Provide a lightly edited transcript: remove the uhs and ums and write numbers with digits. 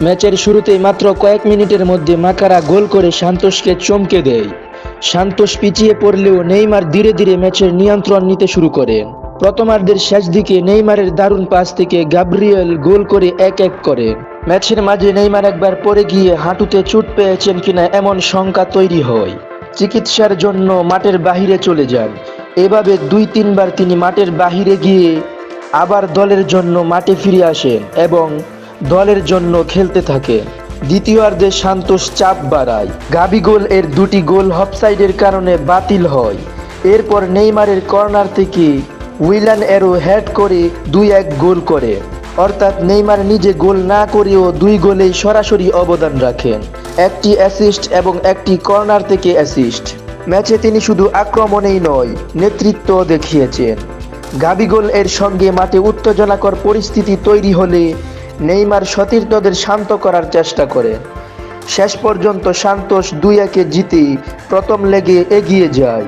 ম্যাচের শুরুতেই মাত্র কয়েক মিনিটের মধ্যে মাকারা গোল করে সান্তোসকে চমকে দেয়। সান্তোস পিছিয়ে পড়লেও নেইমার ধীরে ধীরে ম্যাচের নিয়ন্ত্রণ নিতে শুরু করেন। প্রথমার্ধের শেষ দিকে নেইমারের দারুণ পাস থেকে গাব্রিয়েল গোল করে 1-1 করেন। ম্যাচের মাঝে নেইমার একবার পড়ে গিয়ে হাঁটুতে চোট পেয়েছেন কিনা এমন শঙ্কা তৈরি হয়। চিকিৎসার জন্য মাঠের বাহিরে চলে যান। এভাবে 2-3 বার তিনি মাঠের বাহিরে গিয়ে আবার দলের জন্য মাঠে ফিরে আসেন এবং দলের জন্য খেলতে থাকেন। দ্বিতীয়ার্ধে সান্তোস চাপ বাড়ায়। গাবিগোল এর 2টি গোল অফসাইডের কারণে বাতিল হয়। এরপর নেইমারের কর্নার থেকে উইলান এরো হেড করে 2-1 গোল করে। অর্থাৎ নেইমার নিজে গোল না করেও 2 গোলেই সরাসরি অবদান রাখেন। একটি অ্যাসিস্ট এবং একটি কর্নার থেকে অ্যাসিস্ট। ম্যাচে তিনি শুধু আক্রমণেই নয়, নেতৃত্ব দেখিয়েছেন। গাবিগোল এর সঙ্গে মাঠে উত্তেজনাকর পরিস্থিতি তৈরি হলে নেইমার সতীর্থদের শান্ত করার চেষ্টা করেন। শেষ পর্যন্ত সান্তোস 2-1 জিতে প্রথম লেগে এগিয়ে যায়।